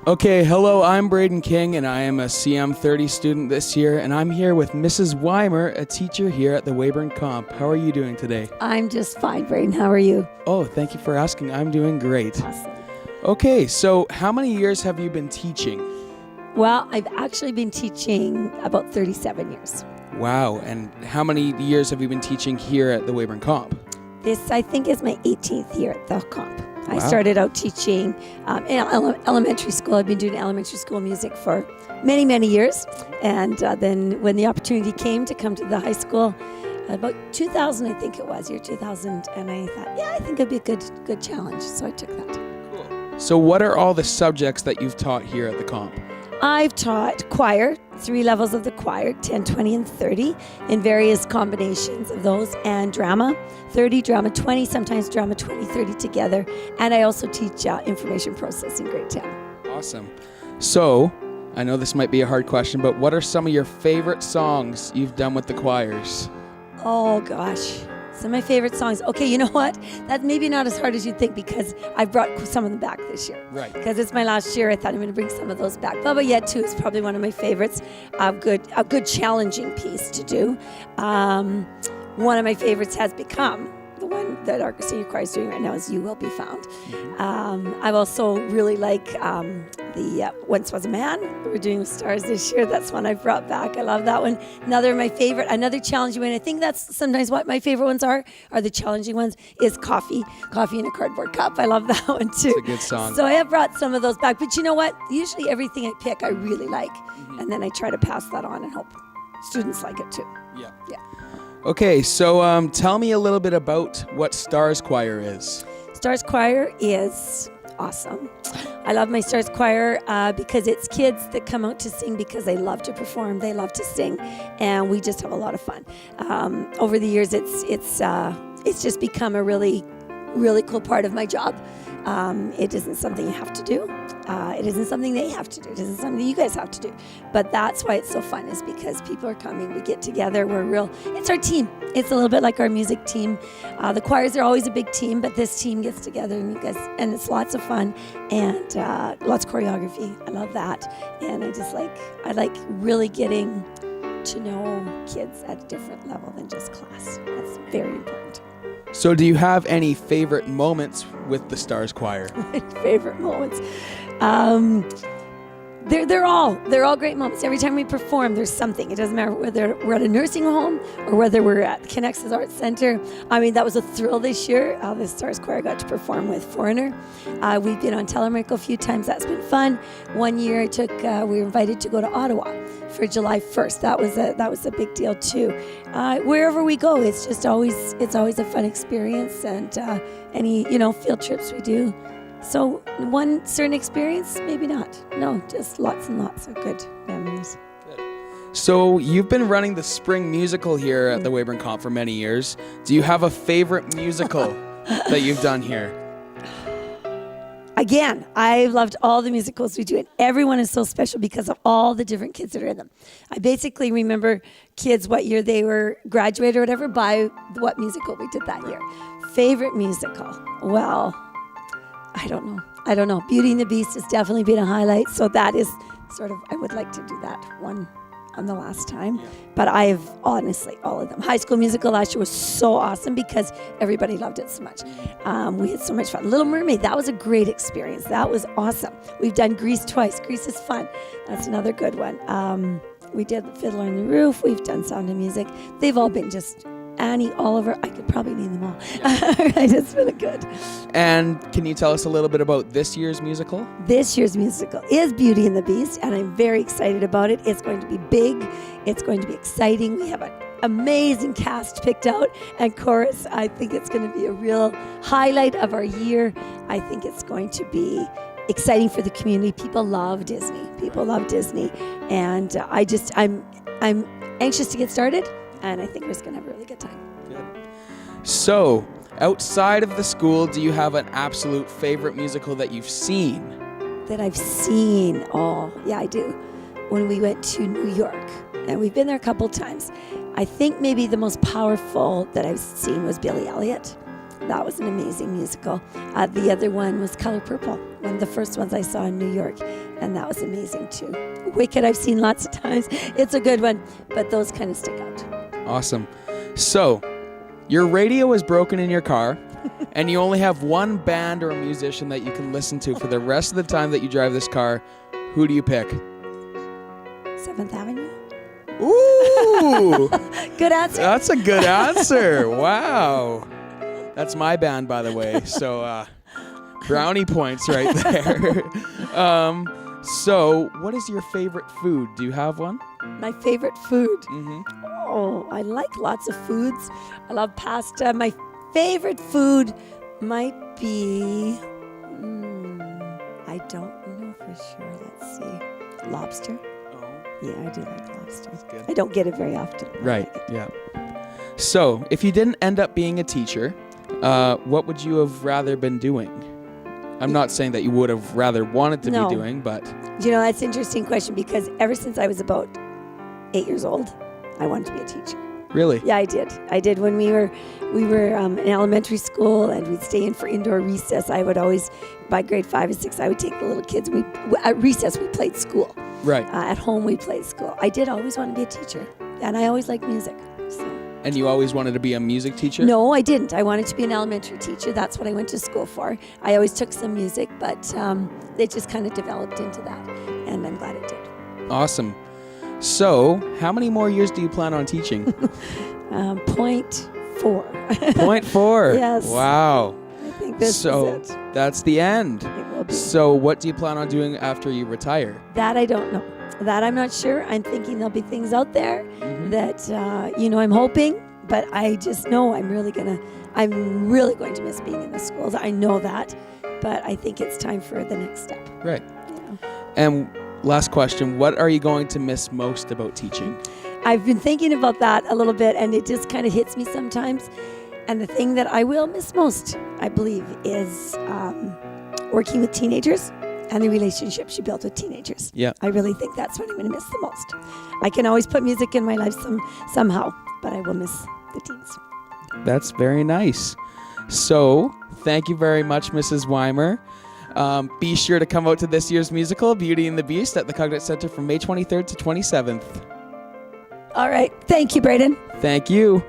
Okay, hello, I'm Brayden King, and I am a CM30 student this year, and I'm here with Mrs. Weimer, a teacher here at the Weimer Comp. How are you doing today? I'm just fine, Brayden. How are you? Oh, thank you for asking. I'm doing great. Awesome. Okay, so how many years have you been teaching? Well, I've actually been teaching about 37 years. Wow, and how many years have you been teaching here at the Weimer Comp? This, I think, is my 18th year at the comp. Wow. I started out teaching in elementary school. I've been doing elementary school music for many, many years. And then when the opportunity came to come to the high school, about 2000, I think it was, year 2000, and I thought, I think it'd be a good challenge. So I took that. Cool. So what are all the subjects that you've taught here at the comp? I've taught choir, 3 levels of the choir, 10, 20, and 30, in various combinations of those, and drama, 30, drama 20, sometimes drama 20, 30 together. And I also teach information processing, grade 10. Awesome. So, I know this might be a hard question, but what are some of your favorite songs you've done with the choirs? Oh, gosh. Some of my favorite songs. Okay, you know what? That's maybe not as hard as you'd think because I brought some of them back this year. Right. Because it's my last year, I thought I'm going to bring some of those back. Bubba Yet 2 is probably one of my favorites. A good challenging piece to do. One of my favorites has become the one that our senior choir is doing right now is You Will Be Found. I've also really like the Once Was a Man that we're doing with Stars this year. That's one I brought back. I love that one. Another challenging one. I think that's sometimes what my favorite ones are the challenging ones, is Coffee in a Cardboard Cup. I love that one too. It's a good song. So I have brought some of those back. But you know what? Usually everything I pick I really like. And then I try to pass that on and hope students like it too. Yeah. Yeah. Okay, so tell me a little bit about what Stars Choir is. Stars Choir is awesome. I love my Stars Choir because it's kids that come out to sing because they love to perform, they love to sing, and we just have a lot of fun. Over the years, it's just become a really, really cool part of my job. It isn't something you have to do. It isn't something they have to do. It isn't something you guys have to do. But that's why it's so fun, is because people are coming. We get together. It's our team. It's a little bit like our music team. The choirs are always a big team, but this team gets together and it's lots of fun and lots of choreography. I love that. And I like really getting to know kids at a different level than just class. That's very important. So do you have any favorite moments with the Stars Choir? My favorite moments. They're all great moments. Every time we perform, there's something. It doesn't matter whether we're at a nursing home or whether we're at Connexus Arts Center. I mean, that was a thrill this year. The Stars Choir got to perform with Foreigner. We've been on Telemark a few times. That's been fun. One year we were invited to go to Ottawa for July 1st. That was a big deal too. Wherever we go, it's always a fun experience, and any field trips we do. So one certain experience, maybe not. No, just lots and lots of good memories. So you've been running the spring musical here at the Weimer Comp for many years. Do you have a favorite musical that you've done here? Again, I loved all the musicals we do, and everyone is so special because of all the different kids that are in them. I basically remember kids, what year they were graduated or whatever, by what musical we did that year. Favorite musical? Well, I don't know. Beauty and the Beast has definitely been a highlight. So that is I would like to do that one on the last time. Yeah. But honestly, all of them. High School Musical last year was so awesome because everybody loved it so much. We had so much fun. Little Mermaid, that was a great experience. That was awesome. We've done Grease twice. Grease is fun. That's another good one. We did The Fiddler on the Roof. We've done Sound of Music. They've all been just Annie, Oliver, I could probably name them all. It's been good. And can you tell us a little bit about this year's musical? This year's musical is Beauty and the Beast, and I'm very excited about it. It's going to be big. It's going to be exciting. We have an amazing cast picked out, and chorus. I think it's going to be a real highlight of our year. I think it's going to be exciting for the community. People love Disney. And I'm anxious to get started. And I think we're just going to have a really good time. Good. So, outside of the school, do you have an absolute favorite musical that you've seen? That I've seen? Oh, yeah, I do. When we went to New York, and we've been there a couple times, I think maybe the most powerful that I've seen was Billy Elliot. That was an amazing musical. The other one was Color Purple. one of the first ones I saw in New York, and that was amazing too. Wicked, I've seen lots of times. It's a good one, but those kind of stick out. Awesome. So, your radio is broken in your car, and you only have one band or a musician that you can listen to for the rest of the time that you drive this car. Who do you pick? 7th Avenue. Ooh! Good answer. That's a good answer. Wow. That's my band, by the way. So, brownie points right there. So, what is your favorite food? Do you have one? My favorite food? Mm-hmm. Oh, I like lots of foods. I love pasta. My favorite food might be, I don't know for sure. Let's see. Lobster. Oh. Yeah, I do like lobster. That's good. I don't get it very often. Right, yeah. So, if you didn't end up being a teacher, what would you have rather been doing? I'm not saying that you would have rather wanted to be doing, but... You know, that's an interesting question because ever since I was about 8 years old, I wanted to be a teacher. Really? Yeah, I did. I did when we were in elementary school and we'd stay in for indoor recess. I would always, by grade 5 or 6, I would take the little kids. At recess, we played school. Right. At home, we played school. I did always want to be a teacher, and I always liked music. So. And you always wanted to be a music teacher? No, I didn't. I wanted to be an elementary teacher. That's what I went to school for. I always took some music, but it just kind of developed into that, and I'm glad it did. Awesome. So, how many more years do you plan on teaching? 0.4. 0.4. Yes. Wow. I think this is it. That's the end. It will be. So, what do you plan on doing after you retire? That I don't know. That I'm not sure. I'm thinking there'll be things out there that, I'm hoping, but I just know I'm really going to miss being in the schools. I know that, but I think it's time for the next step. Right. Yeah. And last question, what are you going to miss most about teaching? I've been thinking about that a little bit, and it just kind of hits me sometimes. And the thing that I will miss most, I believe, is working with teenagers and the relationships you build with teenagers. Yeah. I really think that's what I'm going to miss the most. I can always put music in my life somehow, but I will miss the teens. That's very nice. So, thank you very much, Mrs. Weimer. Be sure to come out to this year's musical, Beauty and the Beast, at the Cognate Center from May 23rd to 27th. All right. Thank you, Brayden. Thank you.